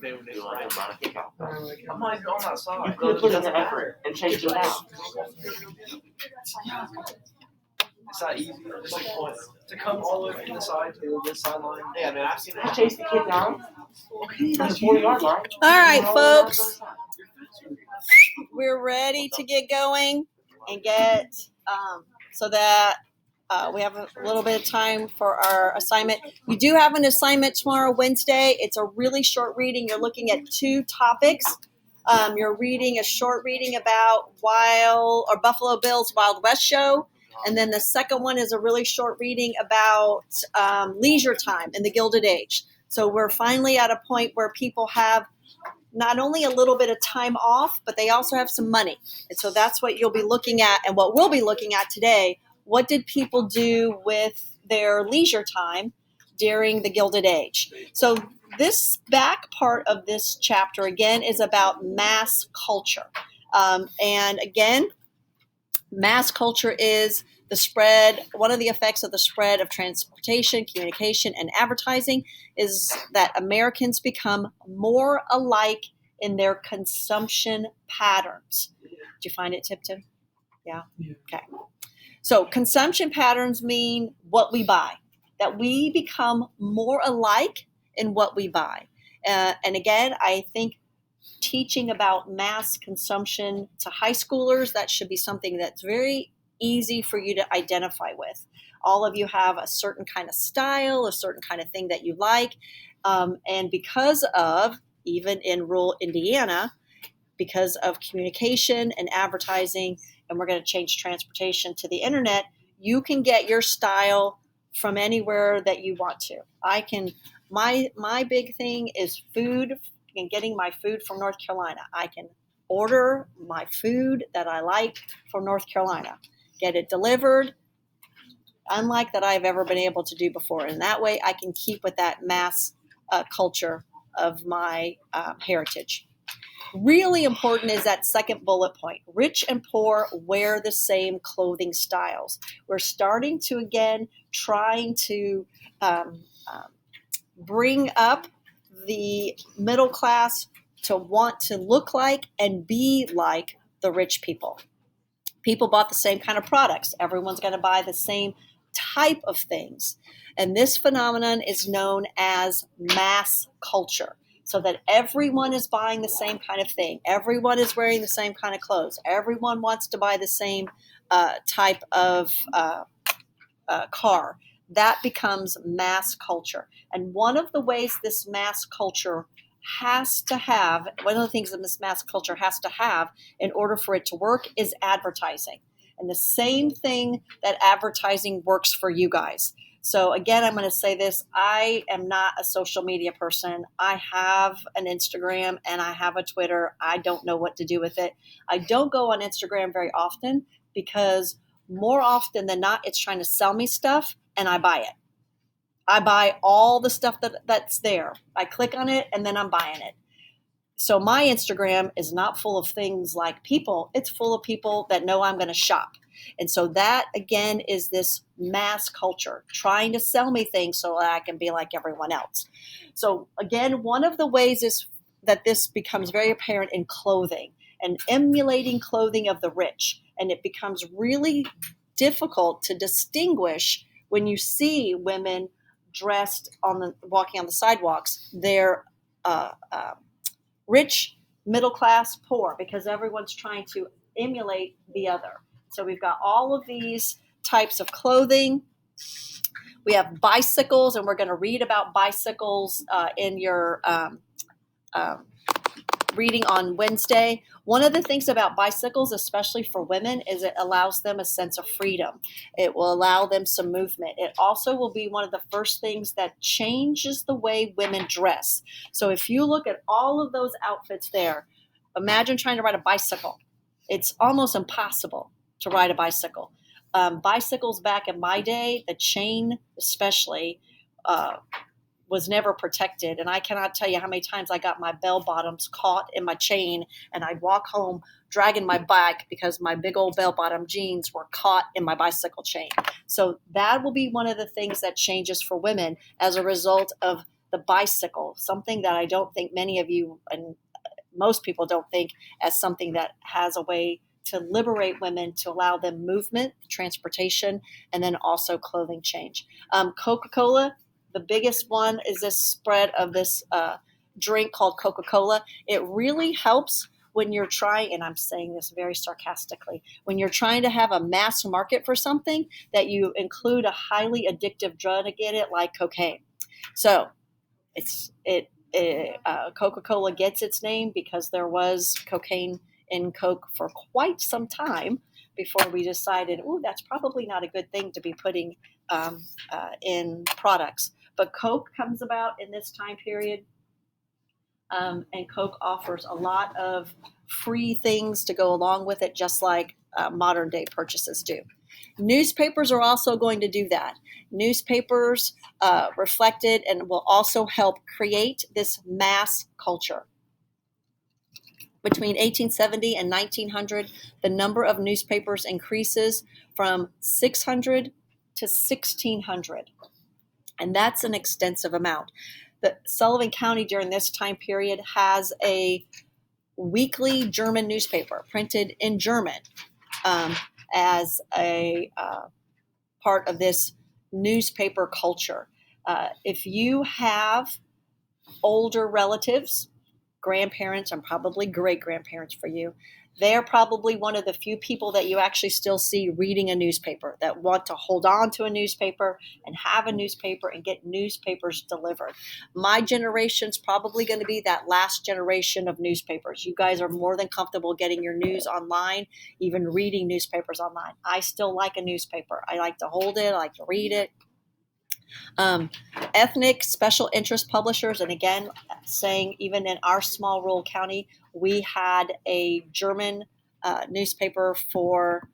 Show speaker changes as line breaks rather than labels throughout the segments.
You want to Monica Pop?
I'm not even on that side.
You could put in the effort and change it out.
It's that easy. It's like to come all the way from the side to this sideline.
Yeah, man, I've seen that. I chase the kid down. Okay, that's 40-yard line.
All right, folks. We're ready to get going and get so that we have a little bit of time for our assignment. You do have an assignment tomorrow, Wednesday. It's a really short reading. You're looking at 2 topics. You're reading a short reading about Buffalo Bill's Wild West show. And then the second one is a really short reading about leisure time in the Gilded Age. So we're finally at a point where people have not only a little bit of time off, but they also have some money. And so that's what you'll be looking at and what we'll be looking at today. What did people do with their leisure time during the Gilded Age? So this back part of this chapter, again, is about mass culture. And again, mass culture is the spread. One of the effects of the spread of transportation, communication, and advertising is that Americans become more alike in their consumption patterns. Did you find it, Tipton? Yeah? Okay. So consumption patterns mean what we buy, that we become more alike in what we buy. And again, I think teaching about mass consumption to high schoolers, that should be something that's very easy for you to identify with. All of you have a certain kind of style, a certain kind of thing that you like. And because of, even in rural Indiana, because of communication and advertising, and we're going to change transportation to the internet, you can get your style from anywhere that you want to. My big thing is food and getting my food from North Carolina. I can order my food that I like from North Carolina, get it delivered, unlike that I've ever been able to do before. And that way I can keep with that mass culture of my heritage. Really important is that second bullet point. Rich and poor wear the same clothing styles. We're starting to, again, trying to bring up the middle class to want to look like and be like the rich people. People bought the same kind of products. Everyone's going to buy the same type of things. And this phenomenon is known as mass culture. So that everyone is buying the same kind of thing. Everyone is wearing the same kind of clothes. Everyone wants to buy the same type of car. That becomes mass culture. And one of the ways this mass culture has to have, one of the things that this mass culture has to have in order for it to work is advertising. And the same thing that advertising works for you guys. So again, I'm going to say this. I am not a social media person. I have an Instagram and I have a Twitter. I don't know what to do with it. I don't go on Instagram very often because more often than not, it's trying to sell me stuff and I buy it. I buy all the stuff that's there. I click on it and then I'm buying it. So my Instagram is not full of things like people. It's full of people that know I'm going to shop. And so that, again, is this mass culture, trying to sell me things so that I can be like everyone else. So, again, one of the ways is that this becomes very apparent in clothing and emulating clothing of the rich. And it becomes really difficult to distinguish when you see women dressed walking on the sidewalks. They're rich, middle class, poor, because everyone's trying to emulate the other. So we've got all of these types of clothing. We have bicycles, and we're going to read about bicycles in your reading on Wednesday. One of the things about bicycles, especially for women, is it allows them a sense of freedom. It will allow them some movement. It also will be one of the first things that changes the way women dress. So if you look at all of those outfits there, imagine trying to ride a bicycle. It's almost impossible to ride a bicycle. Bicycles back in my day, the chain especially, was never protected. And I cannot tell you how many times I got my bell bottoms caught in my chain and I'd walk home dragging my bike because my big old bell bottom jeans were caught in my bicycle chain. So that will be one of the things that changes for women as a result of the bicycle, something that I don't think many of you and most people don't think as something that has a way to liberate women, to allow them movement, transportation, and then also clothing change. Coca-Cola, the biggest one is this spread of this drink called Coca-Cola. It really helps when you're trying, and I'm saying this very sarcastically, when you're trying to have a mass market for something, that you include a highly addictive drug in it, like cocaine. So Coca-Cola gets its name because there was cocaine in Coke for quite some time before we decided, oh, that's probably not a good thing to be putting in products. But Coke comes about in this time period. And Coke offers a lot of free things to go along with it, just like modern day purchases do. Newspapers are also going to do that. Newspapers reflected and will also help create this mass culture. Between 1870 and 1900, the number of newspapers increases from 600 to 1,600. And that's an extensive amount. The Sullivan County during this time period has a weekly German newspaper printed in German as a part of this newspaper culture. If you have older relatives, grandparents, and probably great-grandparents for you, they're probably one of the few people that you actually still see reading a newspaper, that want to hold on to a newspaper and have a newspaper and get newspapers delivered. My generation's probably going to be that last generation of newspapers. You guys are more than comfortable getting your news online, even reading newspapers online. I still like a newspaper. I like to hold it. I like to read it. Ethnic special interest publishers, and again, saying even in our small rural county, we had a German newspaper for,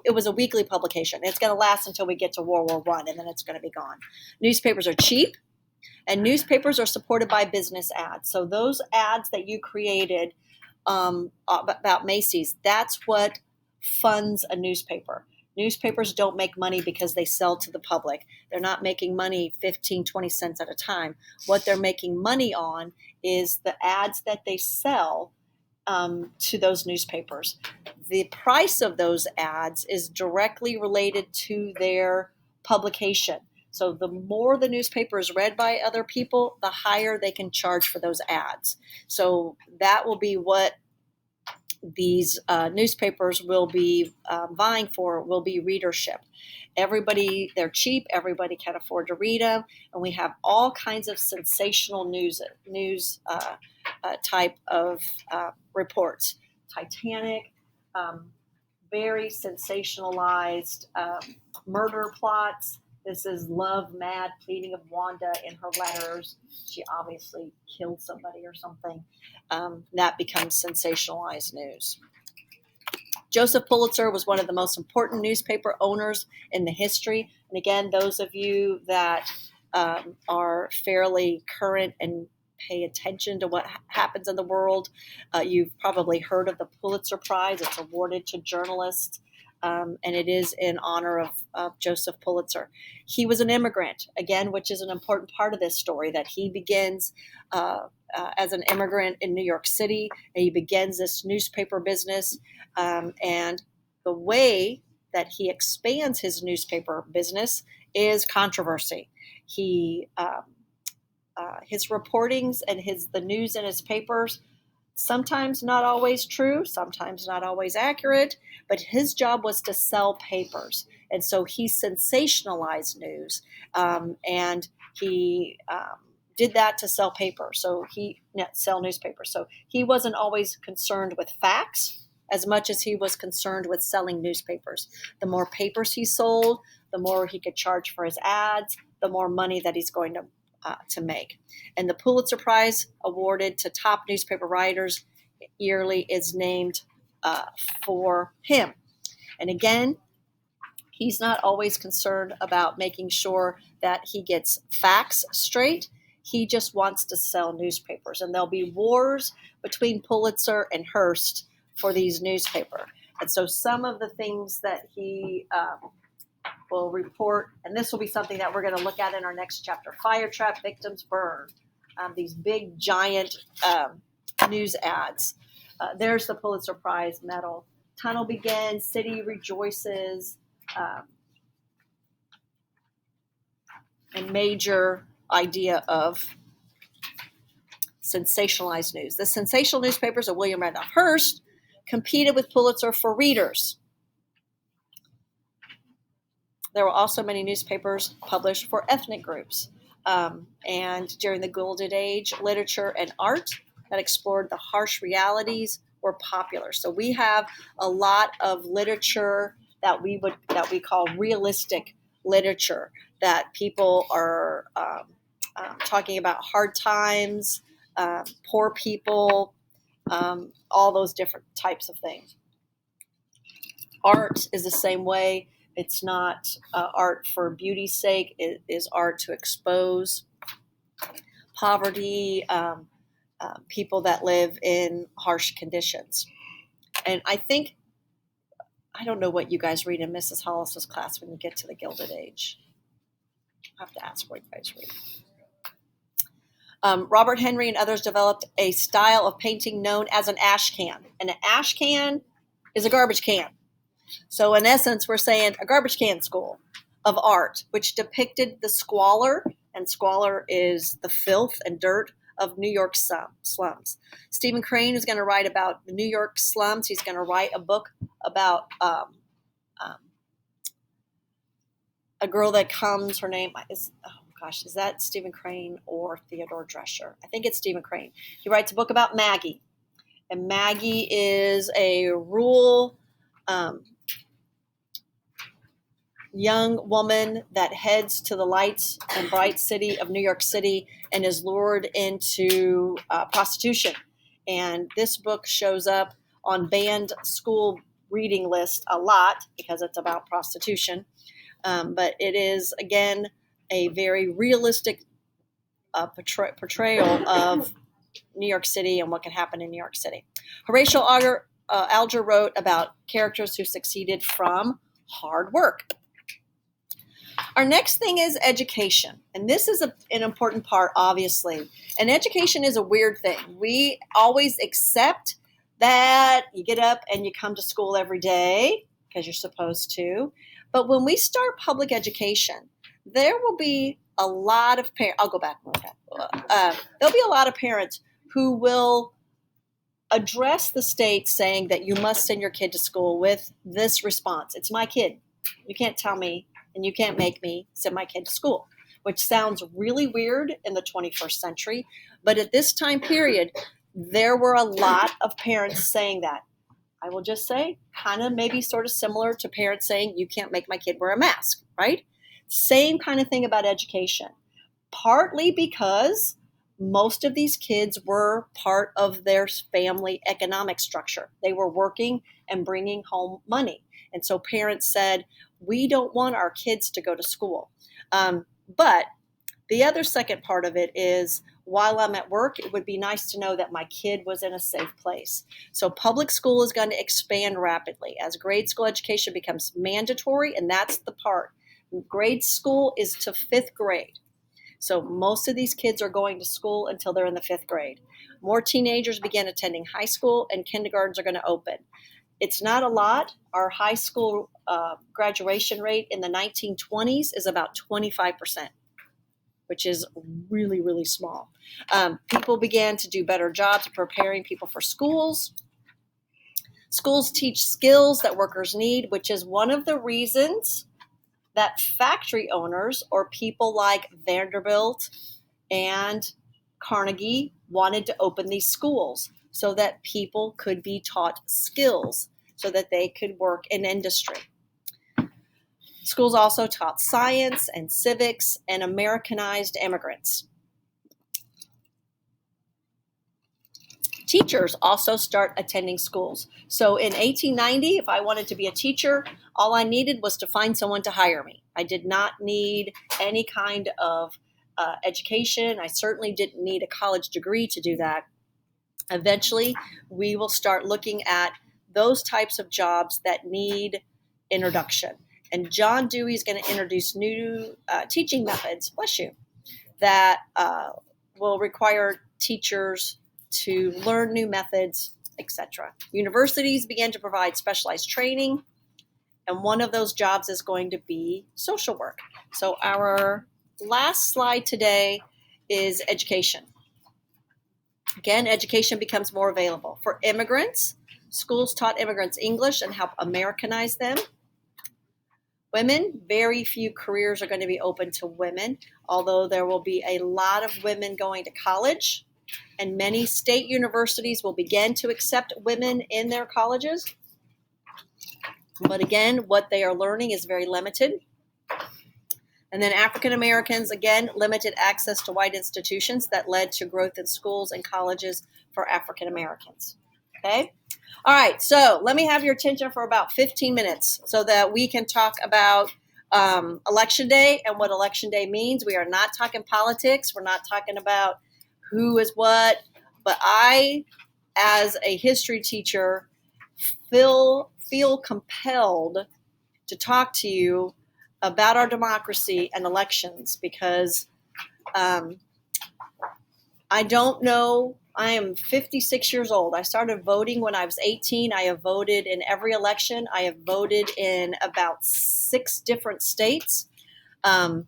it was a weekly publication. It's going to last until we get to World War I, and then it's going to be gone. Newspapers are cheap, and newspapers are supported by business ads. So those ads that you created about Macy's, that's what funds a newspaper. Newspapers don't make money because they sell to the public. They're not making money 15, 20 cents at a time. What they're making money on is the ads that they sell to those newspapers. The price of those ads is directly related to their publication. So the more the newspaper is read by other people, the higher they can charge for those ads. So that will be what these newspapers will be vying for, will be readership. Everybody, they're cheap. Everybody can afford to read them. And we have all kinds of sensational news type of reports. Titanic, very sensationalized murder plots. This is love mad pleading of Wanda in her letters. She obviously killed somebody or something. That becomes sensationalized news. Joseph Pulitzer was one of the most important newspaper owners in the history. And again, those of you that are fairly current and pay attention to what happens in the world, you've probably heard of the Pulitzer Prize. It's awarded to journalists. And it is in honor of Joseph Pulitzer. He was an immigrant, again, which is an important part of this story, that he begins as an immigrant in New York City, and he begins this newspaper business. And the way that he expands his newspaper business is controversy. His reportings and the news in his papers, sometimes not always true, sometimes not always accurate, but his job was to sell papers. And so he sensationalized news, and he did that to sell papers. So sell newspapers. So he wasn't always concerned with facts as much as he was concerned with selling newspapers. The more papers he sold, the more he could charge for his ads, the more money that he's going to make. And the Pulitzer Prize, awarded to top newspaper writers yearly, is named for him. And again, he's not always concerned about making sure that he gets facts straight. He just wants to sell newspapers. And there'll be wars between Pulitzer and Hearst for these newspapers. And so some of the things that he will report, and this will be something that we're going to look at in our next chapter: fire trap victims burn, these big giant news ads. There's the Pulitzer Prize medal. Tunnel begins, city rejoices, and major idea of sensationalized news. The sensational newspapers of William Randolph Hearst competed with Pulitzer for readers. There were also many newspapers published for ethnic groups. And during the Gilded Age, literature and art that explored the harsh realities were popular. So we have a lot of literature that we call realistic literature, that people are talking about hard times, poor people, all those different types of things. Art is the same way. It's not art for beauty's sake. It is art to expose poverty, people that live in harsh conditions. And I don't know what you guys read in Mrs. Hollis's class when you get to the Gilded Age. I have to ask what you guys read. Robert Henry and others developed a style of painting known as an ash can. And an ash can is a garbage can. So in essence, we're saying a garbage can school of art, which depicted the squalor, and squalor is the filth and dirt of New York slums. Stephen Crane is going to write about the New York slums. He's going to write a book about a girl that comes, her name is, is that Stephen Crane or Theodore Drescher? I think it's Stephen Crane. He writes a book about Maggie. And Maggie is a rural young woman that heads to the lights and bright city of New York City and is lured into prostitution. And this book shows up on banned school reading lists a lot because it's about prostitution. But it is, again, a very realistic portrayal of New York City and what can happen in New York City. Horatio Alger wrote about characters who succeeded from hard work. Our next thing is education. And this is an important part, obviously. And education is a weird thing. We always accept that you get up and you come to school every day because you're supposed to. But when we start public education, there will be a lot of parents. I'll go back one time. There'll be a lot of parents who will address the state saying that you must send your kid to school with this response. It's my kid. You can't tell me and you can't make me send my kid to school, which sounds really weird in the 21st century. But at this time period, there were a lot of parents saying that. I will just say, kind of maybe sort of similar to parents saying, you can't make my kid wear a mask, right? Same kind of thing about education. Partly because most of these kids were part of their family economic structure. They were working and bringing home money. And so parents said, we don't want our kids to go to school. But the other second part of it is, while I'm at work, it would be nice to know that my kid was in a safe place. So public school is going to expand rapidly as grade school education becomes mandatory, and that's the part. Grade school is to 5th grade. So most of these kids are going to school until they're in the 5th grade. More teenagers begin attending high school, and kindergartens are going to open. It's not a lot. Our high school graduation rate in the 1920s is about 25%, which is really, really small. People began to do better jobs of preparing people for schools. Schools teach skills that workers need, which is one of the reasons that factory owners or people like Vanderbilt and Carnegie wanted to open these schools so that people could be taught skills so that they could work in industry. Schools also taught science and civics and Americanized immigrants. Teachers also start attending schools. So in 1890, if I wanted to be a teacher, all I needed was to find someone to hire me. I did not need any kind of education. I certainly didn't need a college degree to do that. Eventually, we will start looking at those types of jobs that need introduction. And John Dewey is going to introduce new teaching methods, bless you, that will require teachers to learn new methods, etc. Universities begin to provide specialized training, and one of those jobs is going to be social work. So our last slide today is education. Again, education becomes more available. For immigrants, schools taught immigrants English and helped Americanize them. Women, very few careers are going to be open to women, although there will be a lot of women going to college, and many state universities will begin to accept women in their colleges. But again, what they are learning is very limited. And then African Americans, again, limited access to white institutions that led to growth in schools and colleges for African Americans. Okay? All right, so let me have your attention for about 15 minutes so that we can talk about Election Day and what Election Day means. We are not talking politics. We're not talking about who is what. But I, as a history teacher, feel compelled to talk to you about our democracy and elections because I don't know. I am 56 years old. I started voting when I was 18. I have voted in every election. I have voted in about 6 different states. I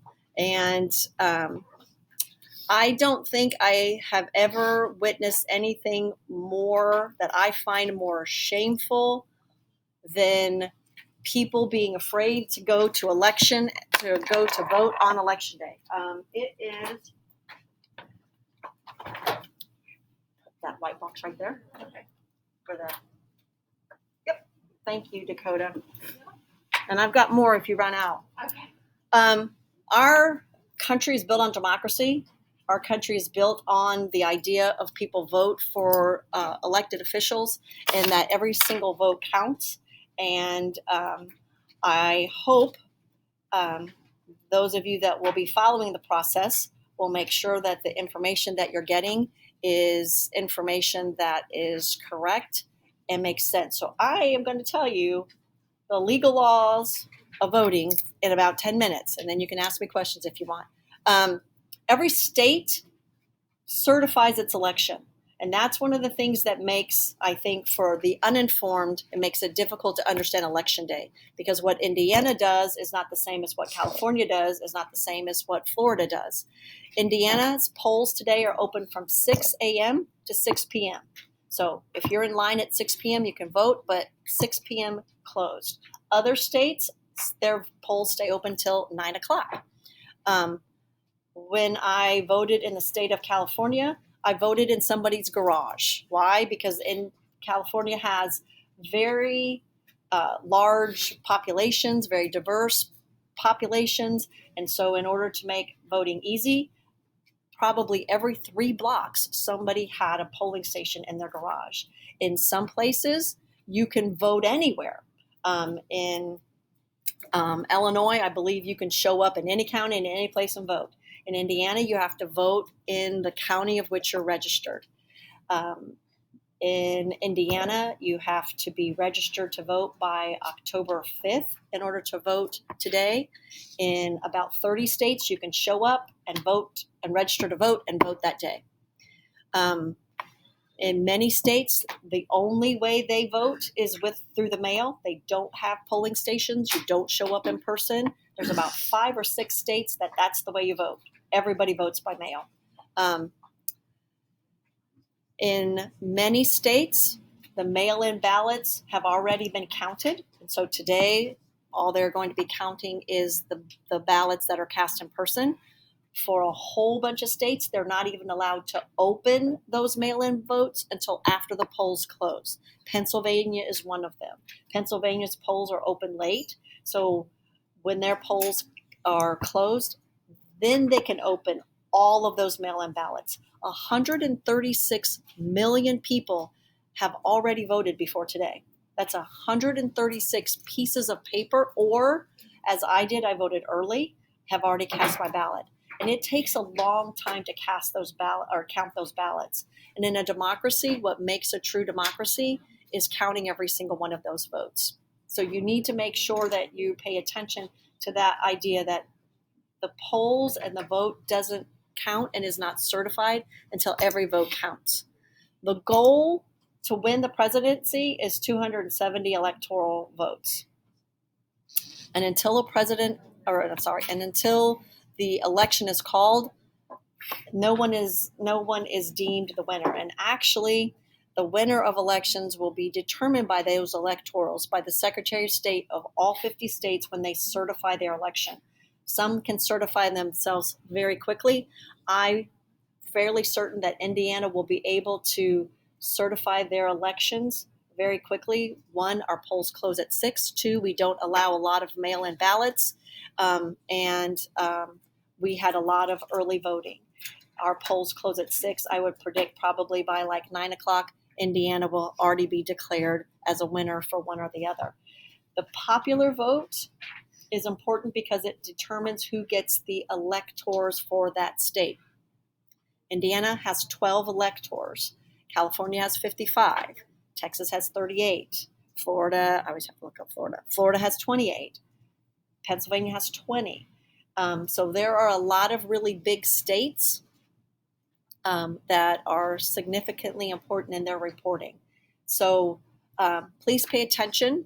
don't think I have ever witnessed anything more that I find more shameful than people being afraid to go to vote on Election Day. It is that white box right there. Okay. For the. Yep. Thank you, Dakota. And I've got more if you run out.
Okay.
Our country is built on democracy. Our country is built on the idea of people vote for elected officials and that every single vote counts. And I hope those of you that will be following the process will make sure that the information that you're getting is information that is correct and makes sense. So I am going to tell you the legal laws of voting in about 10 minutes, and then you can ask me questions if you want. Every state certifies its election. And that's one of the things that makes, I think, for the uninformed, it makes it difficult to understand Election Day. Because what Indiana does is not the same as what California does, is not the same as what Florida does. Indiana's polls today are open from 6 a.m. to 6 p.m. So if you're in line at 6 p.m., you can vote, but 6 p.m. closed. Other states, their polls stay open till 9 o'clock. When I voted in the state of California, I voted in somebody's garage. Why? Because in California has very large populations, very diverse populations. And so in order to make voting easy, probably every 3 blocks, somebody had a polling station in their garage. In some places, you can vote anywhere. In Illinois, I believe you can show up in any county, in any place and vote. In Indiana, you have to vote in the county of which you're registered. In Indiana, you have to be registered to vote by October 5th in order to vote today. In about 30 states, you can show up and vote and register to vote and vote that day. In many states, the only way they vote is through the mail. They don't have polling stations. You don't show up in person. There's about 5 or 6 states that's the way you vote. Everybody votes by mail. In many states, the mail-in ballots have already been counted. And so today, all they're going to be counting is the ballots that are cast in person. For a whole bunch of states, they're not even allowed to open those mail-in votes until after the polls close. Pennsylvania is one of them. Pennsylvania's polls are open late. So when their polls are closed, then they can open all of those mail-in ballots. 136 million people have already voted before today. That's 136 pieces of paper, or as I did, I voted early, have already cast my ballot. And it takes a long time to cast those count those ballots. And in a democracy, what makes a true democracy is counting every single one of those votes. So you need to make sure that you pay attention to that idea that the polls and the vote doesn't count and is not certified until every vote counts. The goal to win the presidency is 270 electoral votes. And until until the election is called, no one is deemed the winner. And actually, the winner of elections will be determined by those electorals, by the Secretary of State of all 50 states when they certify their election. Some can certify themselves very quickly. I'm fairly certain that Indiana will be able to certify their elections very quickly. One, our polls close at 6. 2, we don't allow a lot of mail-in ballots. We had a lot of early voting. Our polls close at 6. I would predict probably by like 9 o'clock, Indiana will already be declared as a winner for one or the other. The popular vote is important because it determines who gets the electors for that state. Indiana has 12 electors. California has 55. Texas has 38. Florida, I always have to look up Florida. Florida has 28. Pennsylvania has 20. So there are a lot of really big states that are significantly important in their reporting. So please pay attention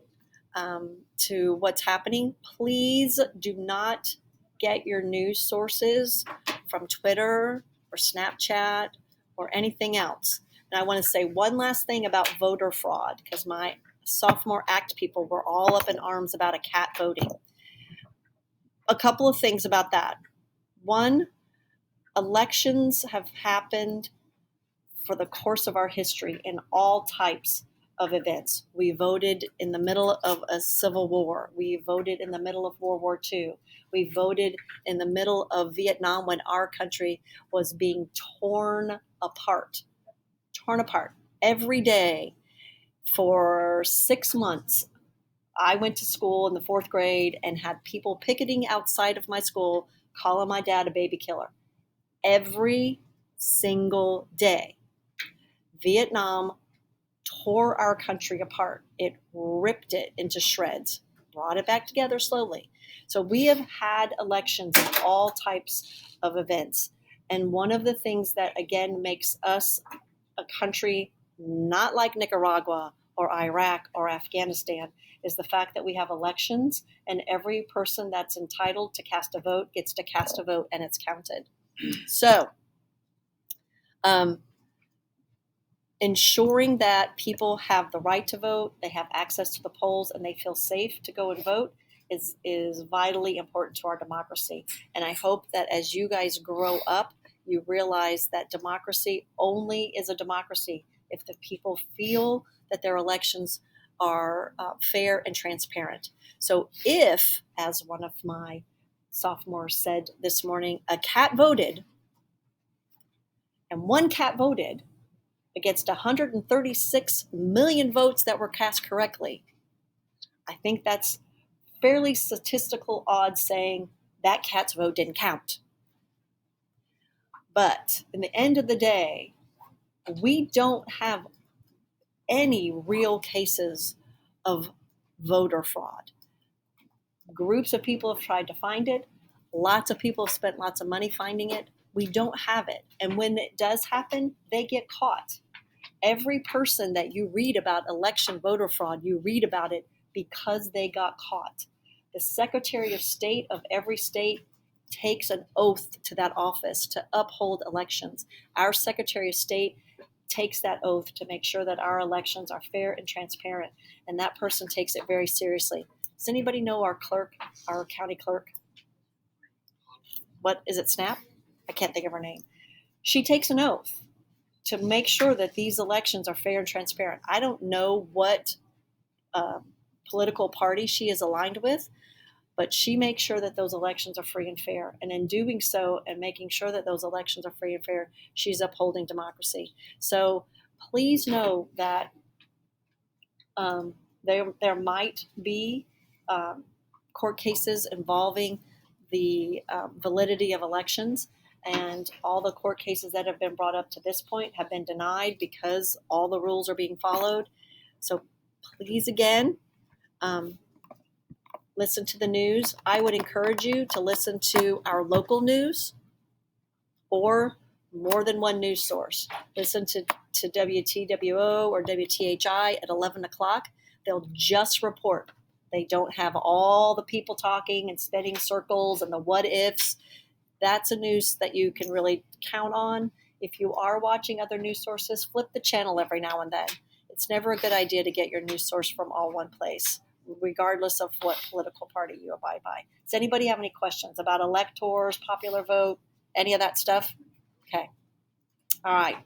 to what's happening. Please do not get your news sources from Twitter or Snapchat or anything else. And I want to say one last thing about voter fraud, because my sophomore ACT people were all up in arms about a cat voting. A couple of things about that. One, elections have happened for the course of our history in all types of events. We voted in the middle of a civil war. We voted in the middle of World War II. We voted in the middle of Vietnam when our country was being torn apart every day for 6 months. I went to school in the 4th grade and had people picketing outside of my school, calling my dad a baby killer. Every single day. Vietnam tore our country apart. It ripped it into shreds, brought it back together slowly. So we have had elections in all types of events. And one of the things that, again, makes us a country not like Nicaragua or Iraq or Afghanistan is the fact that we have elections and every person that's entitled to cast a vote gets to cast a vote and it's counted. So ensuring that people have the right to vote, they have access to the polls, and they feel safe to go and vote is vitally important to our democracy. And I hope that as you guys grow up, you realize that democracy only is a democracy if the people feel that their elections are fair and transparent. So if, as one of my sophomores said this morning, a cat voted, and one cat voted against 136 million votes that were cast correctly, I think that's fairly statistical odds saying that cat's vote didn't count. But in the end of the day, we don't have any real cases of voter fraud. Groups of people have tried to find it. Lots of people have spent lots of money finding it. We don't have it. And when it does happen, they get caught. Every person that you read about election voter fraud, you read about it because they got caught. The Secretary of State of every state takes an oath to that office to uphold elections. Our Secretary of State takes that oath to make sure that our elections are fair and transparent, and that person takes it very seriously. Does anybody know our clerk, our county clerk? What is it, Snap? I can't think of her name. She takes an oath to make sure that these elections are fair and transparent. I don't know what political party she is aligned with, but she makes sure that those elections are free and fair. And in doing so and making sure that those elections are free and fair, she's upholding democracy. So please know that there might be court cases involving the validity of elections. And all the court cases that have been brought up to this point have been denied because all the rules are being followed. So please, again, listen to the news. I would encourage you to listen to our local news or more than one news source. Listen to WTWO or WTHI at 11 o'clock. They'll just report. They don't have all the people talking and spinning circles and the what ifs. That's a news that you can really count on. If you are watching other news sources, flip the channel every now and then. It's never a good idea to get your news source from all one place, regardless of what political party you abide by. Does anybody have any questions about electors, popular vote, any of that stuff? Okay. All right.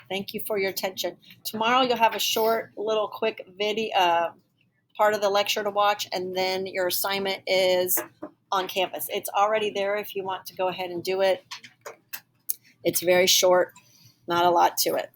Thank you for your attention. Tomorrow you'll have a short, little, quick video, part of the lecture to watch, and then your assignment is on campus. It's already there if you want to go ahead and do it. It's very short, not a lot to it.